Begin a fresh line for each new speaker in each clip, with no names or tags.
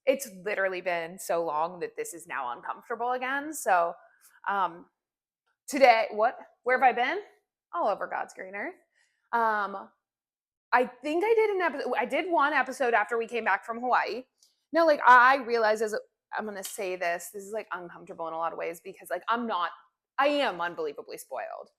it's literally been so long that this is now uncomfortable again. So today, where have I been? All over God's green earth. I think I did one episode after we came back from Hawaii. No, like I realize I'm gonna say this is like uncomfortable in a lot of ways because like I am unbelievably spoiled.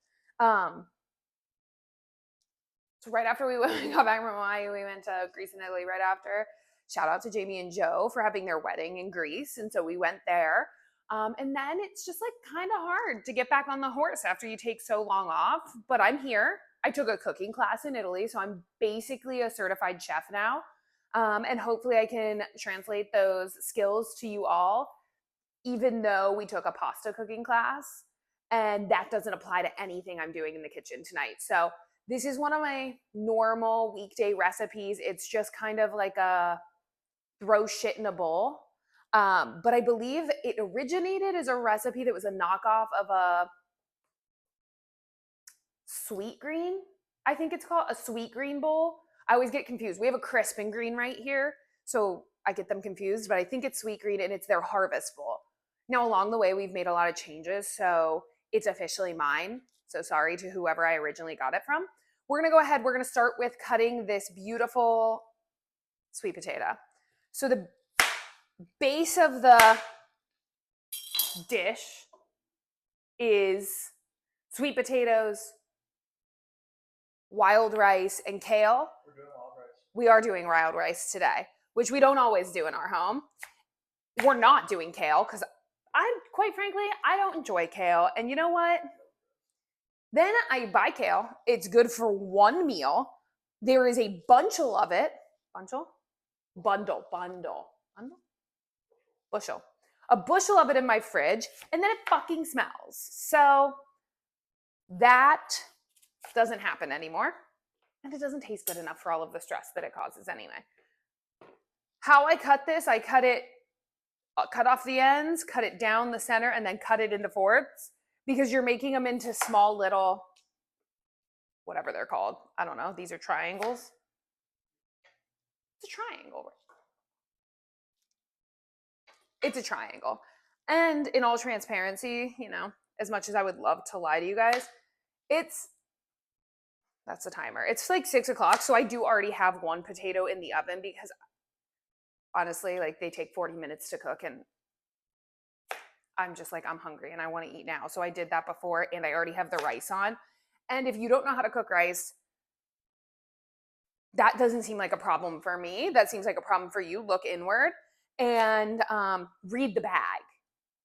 So right after we got back from Hawaii, we went to Greece and Italy right after. Shout out to Jamie and Joe for having their wedding in Greece. And so we went there. And then it's just like kind of hard to get back on the horse after you take so long off. But I'm here. I took a cooking class in Italy, so I'm basically a certified chef now. And hopefully I can translate those skills to you all, even though we took a pasta cooking class. And that doesn't apply to anything I'm doing in the kitchen tonight. So this is one of my normal weekday recipes. It's just kind of like a throw shit in a bowl. But I believe it originated as a recipe that was a knockoff of a Sweetgreen. I think it's called a Sweetgreen bowl. I always get confused. We have a crisp and green right here, so I get them confused, but I think it's Sweetgreen and it's their harvest bowl. Now, along the way, we've made a lot of changes, so it's officially mine. So sorry to whoever I originally got it from. We're gonna go ahead, we're gonna start with cutting this beautiful sweet potato. So the base of the dish is sweet potatoes, wild rice, and kale.
We're doing wild rice.
We are doing wild rice today, which we don't always do in our home. We're not doing kale because quite frankly, I don't enjoy kale. And you know what? Then I buy kale. It's good for one meal. There is a bushel of it. Bundle. Bushel. A bushel of it in my fridge, and then it fucking smells. So that doesn't happen anymore. And it doesn't taste good enough for all of the stress that it causes anyway. How I cut this, I cut off the ends, cut it down the center, and then cut it into fourths because you're making them into small little, whatever they're called. I don't know. These are triangles. It's a triangle. It's a triangle. And in all transparency, you know, as much as I would love to lie to you guys, that's the timer. It's like 6 o'clock, so I do already have one potato in the oven because honestly, like they take 40 minutes to cook and I'm just like, I'm hungry and I want to eat now. So I did that before and I already have the rice on. And if you don't know how to cook rice, that doesn't seem like a problem for me. That seems like a problem for you. Look inward and read the bag.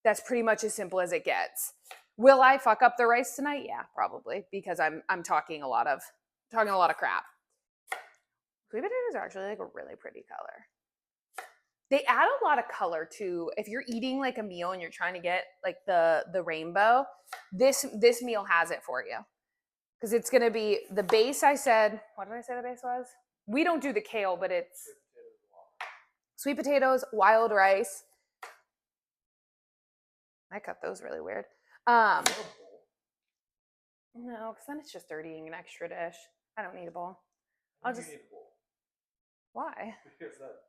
That's pretty much as simple as it gets. Will I fuck up the rice tonight? Yeah, probably, because I'm talking a lot of crap. Sweet potatoes are actually like a really pretty color. They add a lot of color to, if you're eating like a meal and you're trying to get like the rainbow, this meal has it for you. Because it's gonna be the base. I said, what did I say the base was? We don't do the kale, but it's sweet potatoes, wild rice. I cut those really weird. No, because then it's just dirtying an extra dish. I don't need a bowl. I'll just.
Need a bowl.
Why?
Because that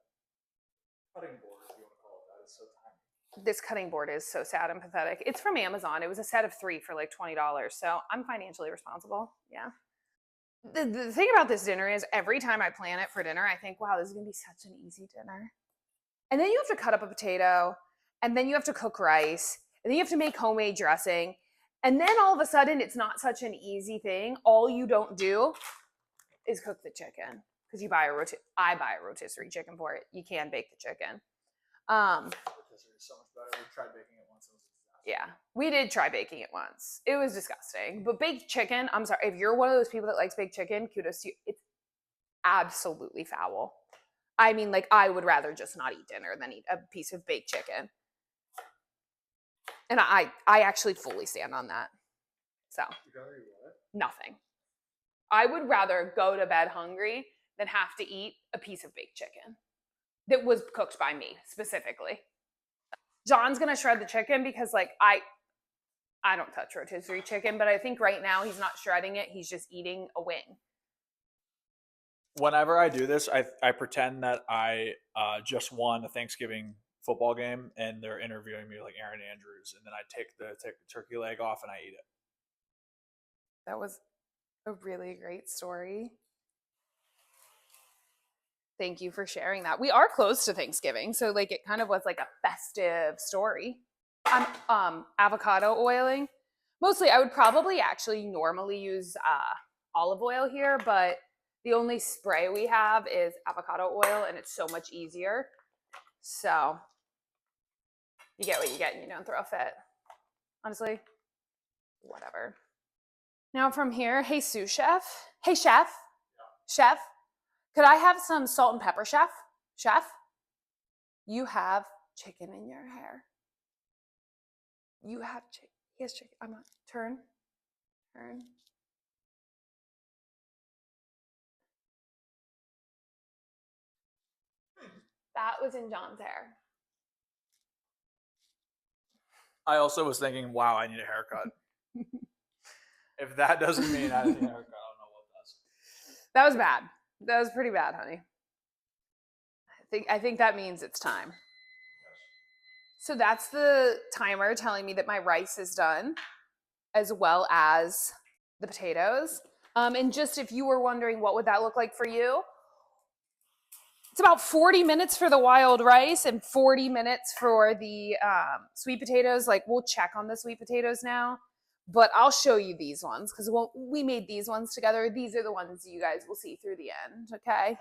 cutting board, if you want to call it that, is so tiny.
This cutting board is so sad and pathetic. It's from Amazon. It was a set of 3 for like $20. So I'm financially responsible. Yeah. The thing about this dinner is every time I plan it for dinner, I think, wow, this is going to be such an easy dinner. And then you have to cut up a potato, and then you have to cook rice, and then you have to make homemade dressing. And then all of a sudden, it's not such an easy thing. All you don't do is cook the chicken because I buy a rotisserie chicken for it. You can bake the chicken.
Rotisserie is so much better. We tried baking it once. It was disaster.
Yeah, we did try baking it once. It was disgusting. But baked chicken, I'm sorry, if you're one of those people that likes baked chicken, kudos to you. It's absolutely foul. I mean, like, I would rather just not eat dinner than eat a piece of baked chicken. And I actually fully stand on that. So,
You'd rather eat what?
nothing. I would rather go to bed hungry than have to eat a piece of baked chicken that was cooked by me specifically. John's gonna shred the chicken because like I don't touch rotisserie chicken, but I think right now he's not shredding it. He's just eating a wing.
Whenever I do this, I pretend that I just won a Thanksgiving football game and they're interviewing me like Aaron Andrews, and then I take the turkey leg off and I eat it.
That was a really great story. Thank you for sharing that. We are close to Thanksgiving, so like it kind of was like a festive story. I'm avocado oiling. Mostly, I would probably actually normally use olive oil here, but the only spray we have is avocado oil, and it's so much easier. So you get what you get, and you don't throw a fit. Honestly, whatever. Now from here, hey sous chef. Hey chef. Chef. Could I have some salt and pepper, chef? Chef? You have chicken in your hair. You have chicken. He has chicken. I'm on. Turn. Turn. That was in John's hair.
I also was thinking, wow, I need a haircut. If that doesn't mean I need a haircut, I don't know what does.
That was bad. That was pretty bad, honey. I think that means it's time. So that's the timer telling me that my rice is done, as well as the potatoes. And just if you were wondering what would that look like for you, it's about 40 minutes for the wild rice and 40 minutes for the sweet potatoes. Like we'll check on the sweet potatoes now, but I'll show you these ones because we made these ones together. These are the ones you guys will see through the end. Okay.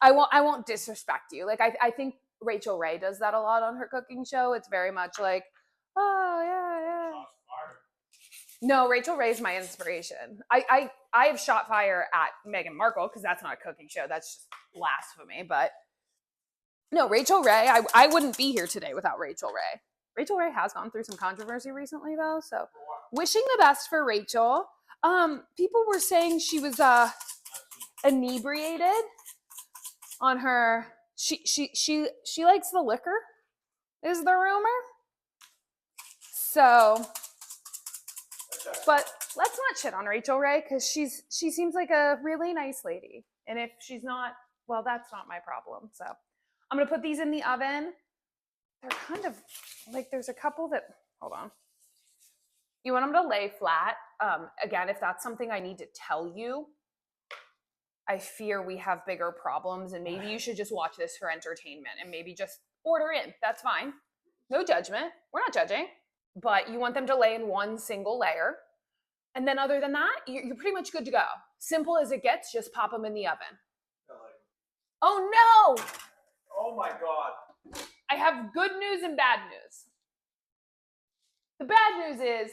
I won't disrespect you. Like I think Rachel Ray does that a lot on her cooking show. It's very much like, oh yeah. No, Rachel Ray is my inspiration. I have shot fire at Meghan Markle because that's not a cooking show. That's just blasphemy. But no, Rachel Ray, I wouldn't be here today without Rachel Ray. Rachel Ray has gone through some controversy recently though. So wishing the best for Rachel. People were saying she was inebriated on her. She likes the liquor, is the rumor. So, but let's not shit on Rachel Ray because she seems like a really nice lady. And if she's not, well, that's not my problem. So I'm gonna put these in the oven. They're kind of like there's a couple that hold on. You want them to lay flat. Again, if that's something I need to tell you, I fear we have bigger problems and maybe you should just watch this for entertainment and maybe just order in. That's fine. No judgment. We're not judging. But you want them to lay in one single layer. And then other than that, you're pretty much good to go. Simple as it gets, just pop them in the oven. Oh no!
Oh my God.
I have good news and bad news. The bad news is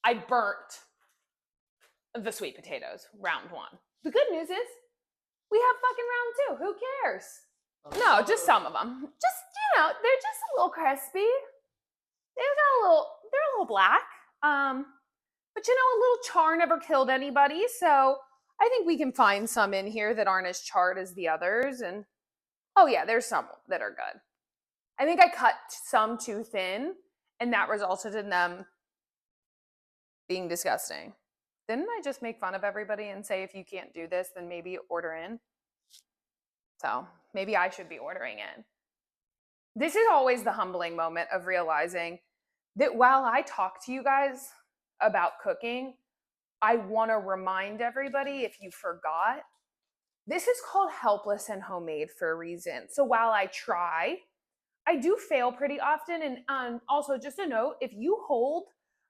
I burnt the sweet potatoes, round one. The good news is we have fucking round two. Who cares? No, just some of them. Just, they're just a little crispy. They're a little black. But a little char never killed anybody. So I think we can find some in here that aren't as charred as the others. And oh yeah, there's some that are good. I think I cut some too thin and that resulted in them being disgusting. Didn't I just make fun of everybody and say if you can't do this, then maybe order in? So maybe I should be ordering in. This is always the humbling moment of realizing that while I talk to you guys about cooking, I want to remind everybody, if you forgot, this is called Helpless and Homemade for a reason. So while I try, I do fail pretty often. And also just a note, if you hold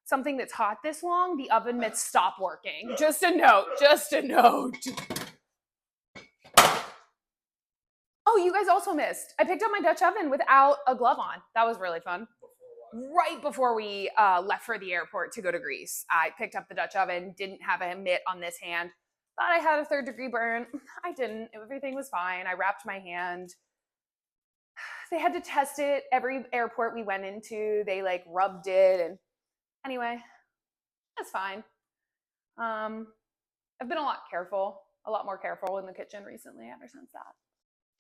something that's hot this long, the oven mitts stop working. Just a note. Oh, you guys also missed. I picked up my Dutch oven without a glove on. That was really fun. Right before we left for the airport to go to Greece, I picked up the Dutch oven, didn't have a mitt on this hand. Thought I had a 3rd-degree burn. I didn't. Everything was fine. I wrapped my hand. They had to test it. Every airport we went into, they like rubbed it. And anyway, that's fine. I've been a lot more careful in the kitchen recently ever since that.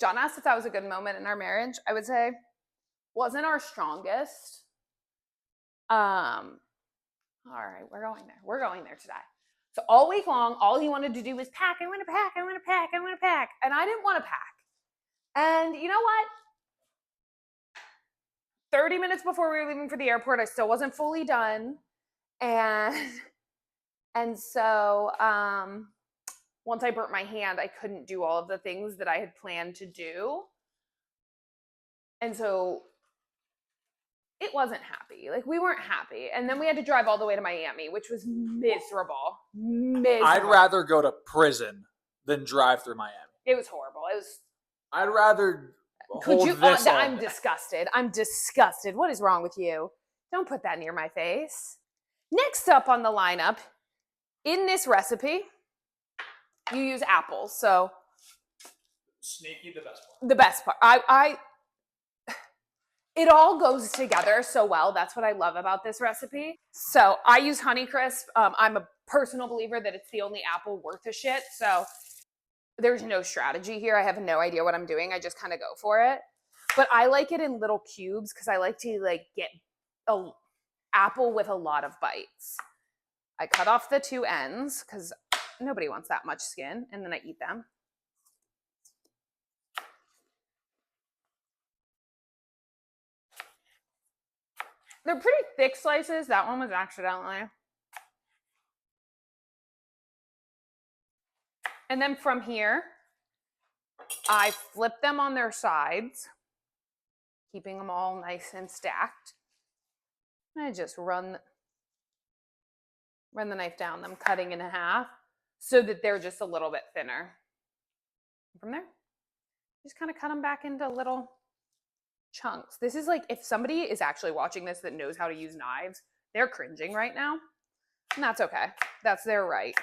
John asked if that was a good moment in our marriage. I would say wasn't our strongest. All right, we're going there. We're going there today. So all week long, all he wanted to do was pack. I want to pack. I want to pack. I want to pack. And I didn't want to pack. And you know what? 30 minutes before we were leaving for the airport, I still wasn't fully done. And so once I burnt my hand, I couldn't do all of the things that I had planned to do. And so it wasn't happy. Like, we weren't happy. And then we had to drive all the way to Miami, which was miserable.
I'd rather go to prison than drive through Miami.
It was horrible.
I'd rather
Could
hold
you?
this
I'm
all day.
disgusted. I'm disgusted. What is wrong with you? Don't put that near my face. Next up on the lineup, in this recipe, you use apples. So
Sneaky, the best part.
the best part. It all goes together so well. That's what I love about this recipe. So I use Honeycrisp. I'm a personal believer that it's the only apple worth a shit. So there's no strategy here. I have no idea what I'm doing. I just kind of go for it. But I like it in little cubes because I like to get an apple with a lot of bites. I cut off the two ends because nobody wants that much skin, and then I eat them. They're pretty thick slices. That one was accidentally. And then from here, I flip them on their sides, keeping them all nice and stacked. And I just run the knife down them, cutting in half so that they're just a little bit thinner. From there, just kind of cut them back into little chunks. This is like, if somebody is actually watching this that knows how to use knives, they're cringing right now. And that's okay. That's their right.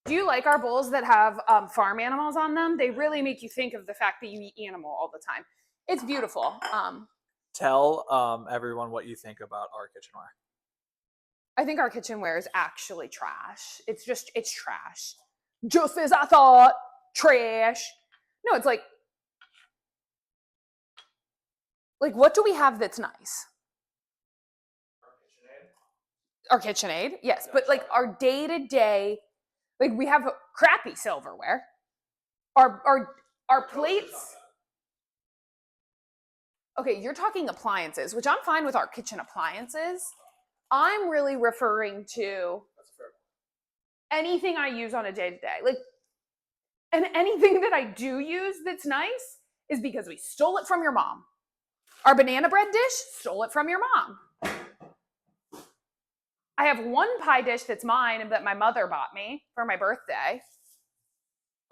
Do you like our bowls that have farm animals on them? They really make you think of the fact that you eat animal all the time. It's beautiful.
Tell everyone what you think about our kitchenware.
I think our kitchenware is actually trash. It's trash. Just as I thought, trash. No, it's like what do we have that's nice? Our KitchenAid, yes. But like our day-to-day, like we have crappy silverware. Our plates. Okay, you're talking appliances, which I'm fine with our kitchen appliances. I'm really referring to anything I use on a day-to-day. And anything that I do use that's nice is because we stole it from your mom. Our banana bread dish, stole it from your mom. I have one pie dish that's mine and that my mother bought me for my birthday.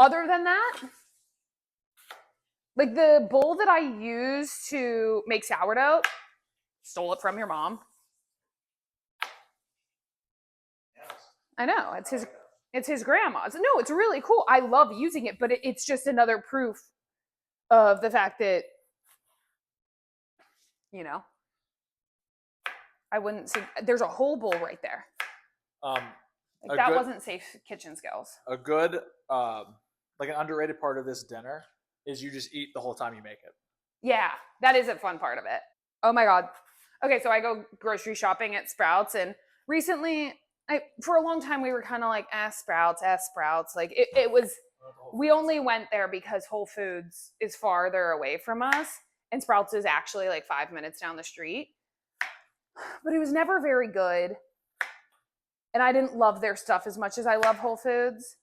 Other than that, like the bowl that I use to make sourdough, stole it from your mom. I know, it's his grandma's. No, it's really cool. I love using it, but it's just another proof of the fact that, I wouldn't say, there's a whole bowl right there. That wasn't safe kitchen skills.
A good, like an underrated part of this dinner is you just eat the whole time you make it.
Yeah, that is a fun part of it. Oh my God. Okay, so I go grocery shopping at Sprouts, and recently, for a long time, we were kind of like, Sprouts. Like it was, we only went there because Whole Foods is farther away from us, and Sprouts is actually like 5 minutes down the street. But it was never very good. And I didn't love their stuff as much as I love Whole Foods.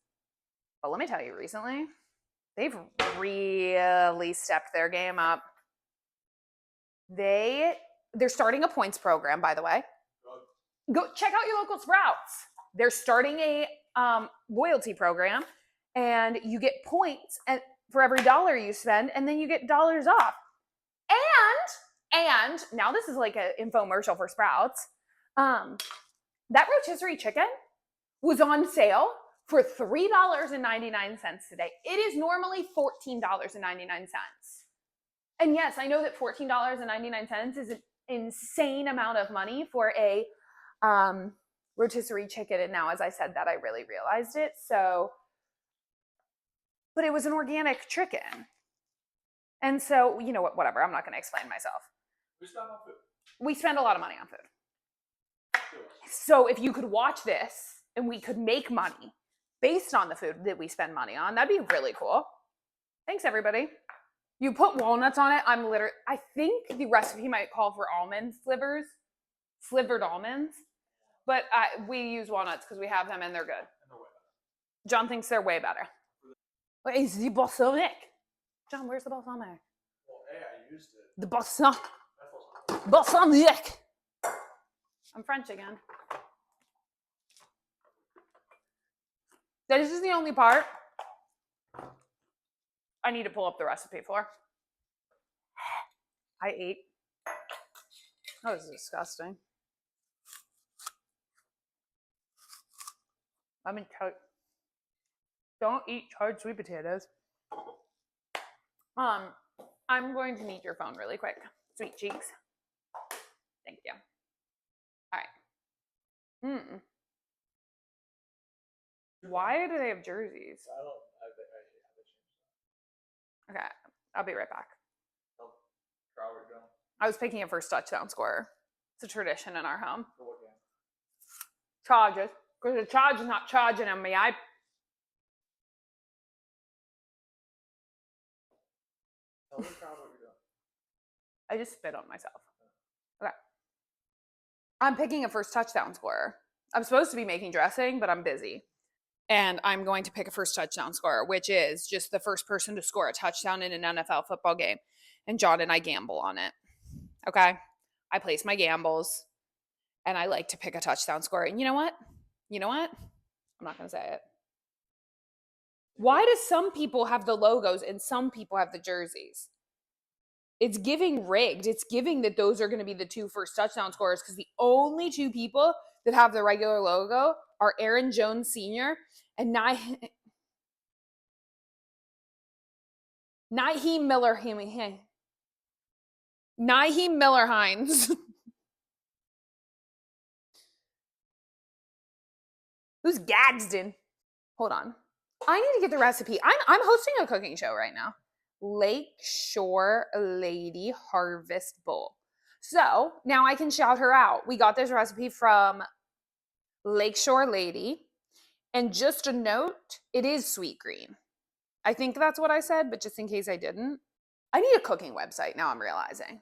But let me tell you, recently, they've really stepped their game up. They're starting a points program, by the way. Go check out your local Sprouts. They're starting a loyalty program, and you get points for every dollar you spend, and then you get dollars off. And now this is like an infomercial for Sprouts. That rotisserie chicken was on sale for $3.99 today. It is normally $14.99. And yes, I know that $14.99 is an insane amount of money for a rotisserie chicken. And now, as I said that, I really realized it. So, but it was an organic chicken. And so, you know what, whatever, I'm not going to explain myself.
We spend on food.
We spend a lot of money on food. So if you could watch this and we could make money based on the food that we spend money on. That'd be really cool. Thanks, everybody. You put walnuts on it. I think the recipe might call for almond slivers, slivered almonds, but we use walnuts because we have them and they're good. John thinks they're way better. Where is the balsamic? John, where's the balsamic?
Well, hey, I used it.
The balsamic. Balsamic. I'm French again. This is the only part I need to pull up the recipe for. I ate. Oh, this is disgusting. Don't eat charred sweet potatoes. I'm going to need your phone really quick. Sweet cheeks. Thank you. All right. Why do they have jerseys?
I don't.
Okay, I'll be right back.
Going.
I was picking a first touchdown scorer. It's a tradition in our home.
For what game?
Charges. Because the charge is not charging on me. I
Tell the crowd what you're doing.
I just spit on myself. Okay. I'm picking a first touchdown scorer. I'm supposed to be making dressing, but I'm busy. And I'm going to pick a first touchdown scorer, which is just the first person to score a touchdown in an NFL football game. And John and I gamble on it. Okay? I place my gambles, and I like to pick a touchdown scorer. And you know what? I'm not going to say it. Why do some people have the logos and some people have the jerseys? It's giving rigged. It's giving that those are going to be the two first touchdown scorers because the only two people that have the regular logo are Aaron Jones Sr. and Naheem Miller Hines. Who's Gadsden? Hold on. I need to get the recipe. I'm hosting a cooking show right now. Lakeshore Lady Harvest Bowl. So now I can shout her out. We got this recipe from Lakeshore Lady. And just a note, it is Sweetgreen. I think that's what I said, but just in case I didn't. I need a cooking website, now I'm realizing.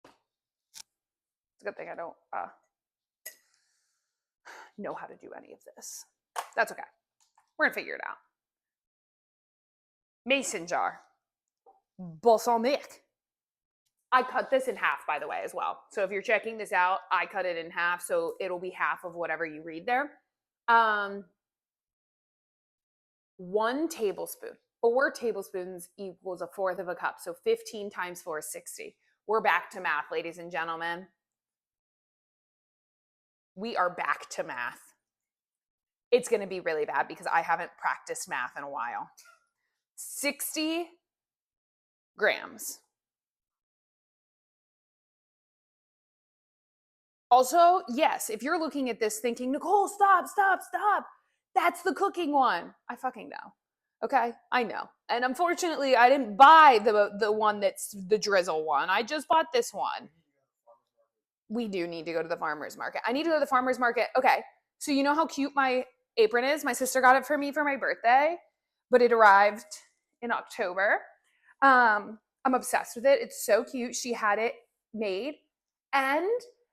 It's a good thing I don't know how to do any of this. That's okay. We're gonna figure it out. Mason jar. Balsamic. I cut this in half, by the way, as well. So if you're checking this out, I cut it in half, so it'll be half of whatever you read there. 1 tablespoon. 4 tablespoons equals a fourth of a cup. So 15 times 4 is 60. We're back to math, ladies and gentlemen. We are back to math. It's going to be really bad because I haven't practiced math in a while. 60 grams. Also, yes, if you're looking at this thinking, Nicole, stop. That's the cooking one. I fucking know. Okay? I know. And unfortunately, I didn't buy the one that's the drizzle one. I just bought this one. We do need to go to the farmer's market. I need to go to the farmer's market. Okay. So you know how cute my apron is? My sister got it for me for my birthday, but it arrived in October. I'm obsessed with it. It's so cute. She had it made. And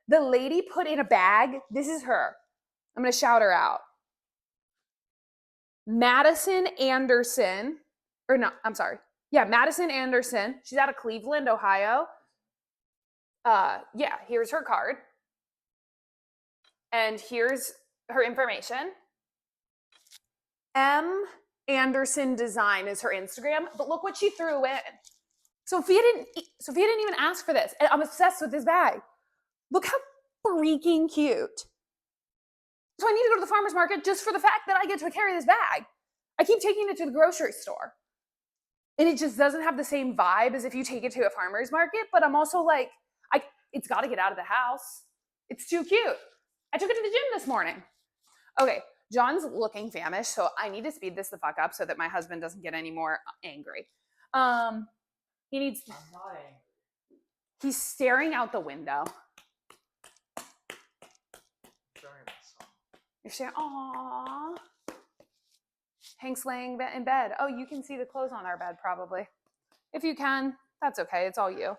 the lady put in a bag. This is her. I'm going to shout her out. Madison Anderson. Or no, I'm sorry. Yeah, Madison Anderson. She's out of Cleveland, Ohio. Yeah, here's her card. And here's her information. M. Anderson Design is her Instagram. But look what she threw in. Sophia didn't even ask for this. And I'm obsessed with this bag. Look how freaking cute. So I need to go to the farmer's market just for the fact that I get to carry this bag. I keep taking it to the grocery store. And it just doesn't have the same vibe as if you take it to a farmer's market. But I'm also like, it's got to get out of the house. It's too cute. I took it to the gym this morning. Okay, John's looking famished, so I need to speed this the fuck up so that my husband doesn't get any more angry. He needs... I'm not angry. He's staring out the window. You're saying, "Aw." Hank's laying in bed. Oh, you can see the clothes on our bed probably. If you can, that's okay. It's all you.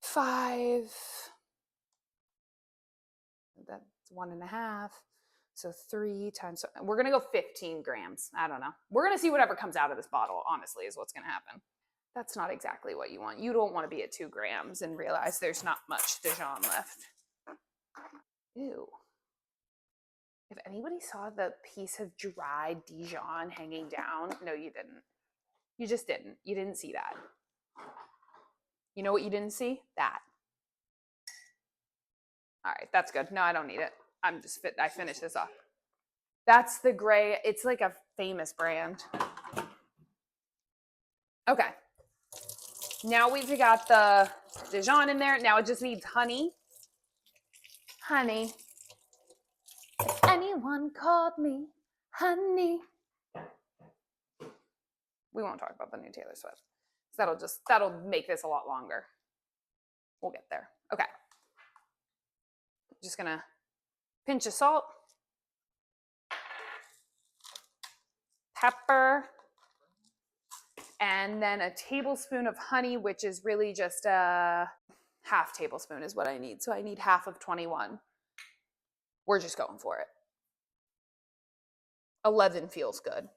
5. That's 1.5. So 3 times. We're going to go 15 grams. I don't know. We're going to see whatever comes out of this bottle, honestly, is what's going to happen. That's not exactly what you want. You don't want to be at 2 grams and realize there's not much Dijon left. Ew. If anybody saw the piece of dried Dijon hanging down, no, you didn't. You just didn't. You didn't see that. You know what you didn't see? That. All right, that's good. No, I don't need it. I finished this off. That's the gray. It's like a famous brand. Okay. Now we've got the Dijon in there. Now it just needs honey. Honey. If anyone called me honey. We won't talk about the new Taylor Swift. That'll make this a lot longer. We'll get there. Okay. Just gonna pinch of salt, pepper, and then a tablespoon of honey, which is really just a half tablespoon is what I need. So I need half of 21. We're just going for it. 11 feels good.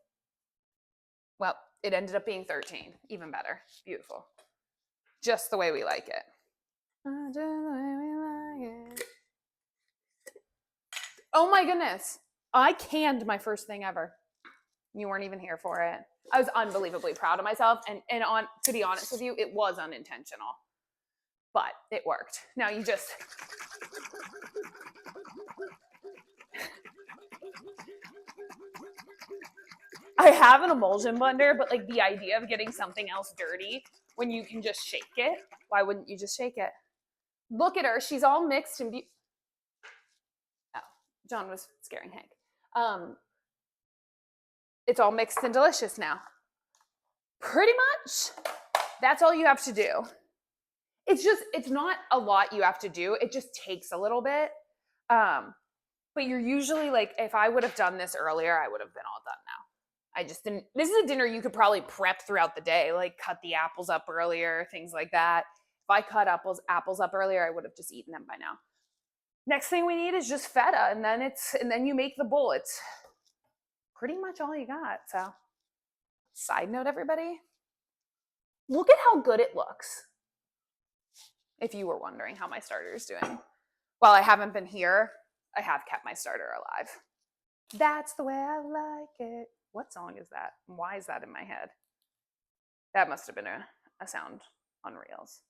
Well, it ended up being 13. Even better. Beautiful. Just the way we like it. Just the way we like it. Oh my goodness. I canned my first thing ever. You weren't even here for it. I was unbelievably proud of myself. And to be honest with you, it was unintentional. But it worked. Now you just... I have an emulsion blender, but like the idea of getting something else dirty when you can just shake it, why wouldn't you just shake it? Look at her. She's all mixed and oh, John was scaring Hank. It's all mixed and delicious now. Pretty much, that's all you have to do. It's not a lot you have to do. It just takes a little bit. But you're usually like, if I would have done this earlier, I would have been all done now. I just didn't. This is a dinner you could probably prep throughout the day, like cut the apples up earlier, things like that. If I cut apples up earlier, I would have just eaten them by now. Next thing we need is just feta, and then you make the bowl. It's pretty much all you got. So, side note, everybody, look at how good it looks. If you were wondering how my starter is doing, while I haven't been here, I have kept my starter alive. That's the way I like it. What song is that? Why is that in my head? That must have been a sound on Reels.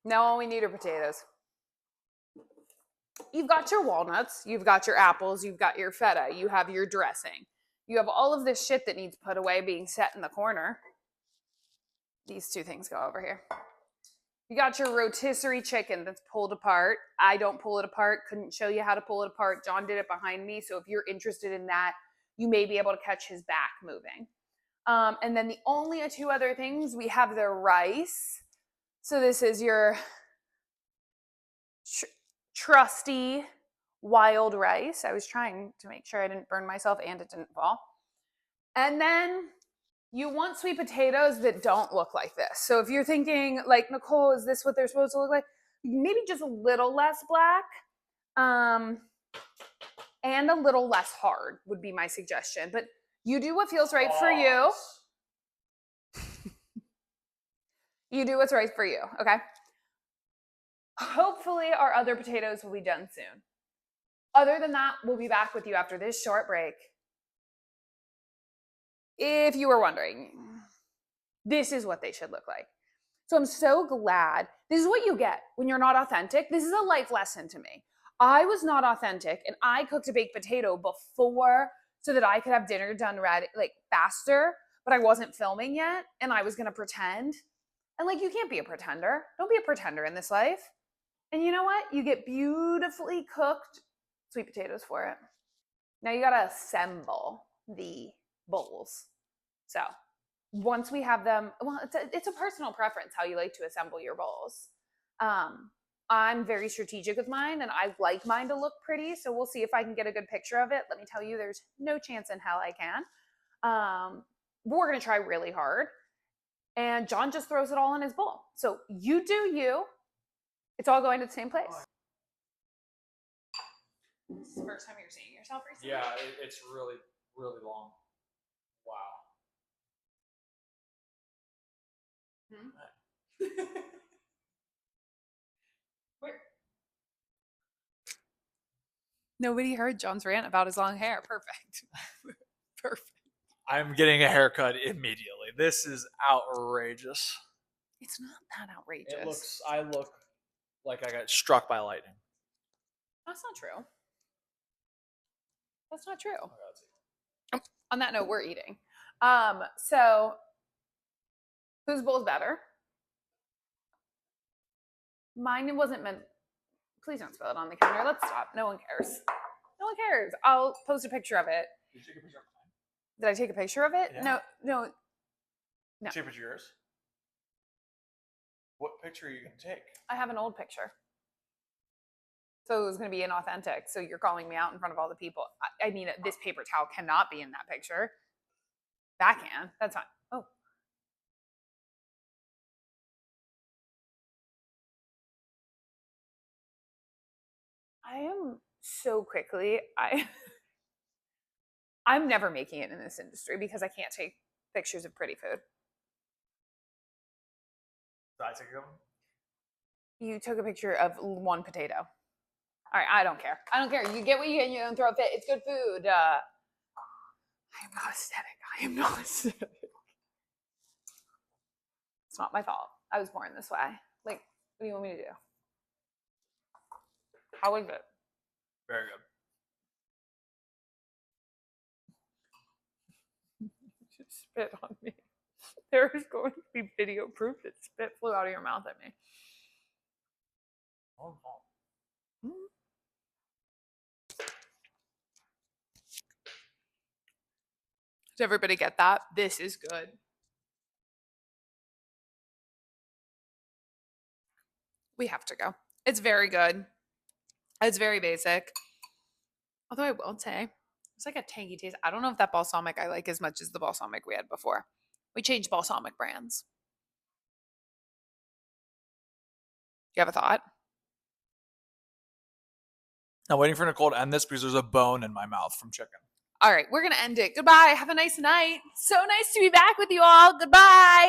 Now all we need are potatoes. You've got your walnuts, you've got your apples, you've got your feta, you have your dressing. You have all of this shit that needs put away being set in the corner. These two things go over here. You got your rotisserie chicken that's pulled apart. I don't pull it apart, couldn't show you how to pull it apart. John did it behind me, so if you're interested in that, you may be able to catch his back moving. And then the only two other things, we have the rice. So this is your trusty wild rice. I was trying to make sure I didn't burn myself and it didn't fall. And then you want sweet potatoes that don't look like this. So if you're thinking like, Nicole, is this what they're supposed to look like? Maybe just a little less black. And a little less hard would be my suggestion. But you do what feels right for you. You do what's right for you, okay? Hopefully our other potatoes will be done soon. Other than that, we'll be back with you after this short break. If you were wondering, this is what they should look like. So I'm so glad. This is what you get when you're not authentic. This is a life lesson to me. I was not authentic and I cooked a baked potato before so that I could have dinner done ready, like faster, but I wasn't filming yet and I was going to pretend. And like, you can't be a pretender. Don't be a pretender in this life. And you know what? You get beautifully cooked sweet potatoes for it. Now you got to assemble the bowls. So once we have them, well, it's a personal preference how you like to assemble your bowls. I'm very strategic with mine and I like mine to look pretty. So we'll see if I can get a good picture of it. Let me tell you, there's no chance in hell I can. But we're going to try really hard. And John just throws it all in his bowl. So you do you. It's all going to the same place. This is the first time you're seeing yourself recently?
Yeah, it's really, really long. Wow.
Where? Nobody heard John's rant about his long hair. Perfect. Perfect.
I'm getting a haircut immediately. This is outrageous.
It's not that outrageous.
I look like I got struck by lightning.
That's not true. That's not true.
Oh,
On that note, we're eating. So whose bowl's better? Mine wasn't meant. Please don't spill it on the counter. Let's stop. No one cares. No one cares. I'll post a picture of it.
Did you take a picture of mine?
Did I take a picture of it?
Yeah.
No.
Did you take a picture of yours? What picture are you going to take?
I have an old picture. So it was going to be inauthentic. So you're calling me out in front of all the people. I mean, this paper towel cannot be in that picture. That can. That's fine. Oh. I am so quickly. I'm never making it in this industry because I can't take pictures of pretty food.
Did I take a one?
You took a picture of one potato. All right, I don't care. I don't care. You get what you get and you don't throw a fit. It's good food. I am not aesthetic. I am not aesthetic. It's not my fault. I was born this way. Like, what do you want me to do? How was it?
Very good.
Just spit on me. There is going to be video proof that spit flew out of your mouth at me.
Oh, no.
Does everybody get that? This is good. We have to go. It's very good. It's very basic. Although I will say, it's like a tangy taste. I don't know if that balsamic I like as much as the balsamic we had before. We changed balsamic brands. You have a thought?
I'm waiting for Nicole to end this because there's a bone in my mouth from chicken.
All right, we're going to end it. Goodbye. Have a nice night. So nice to be back with you all. Goodbye.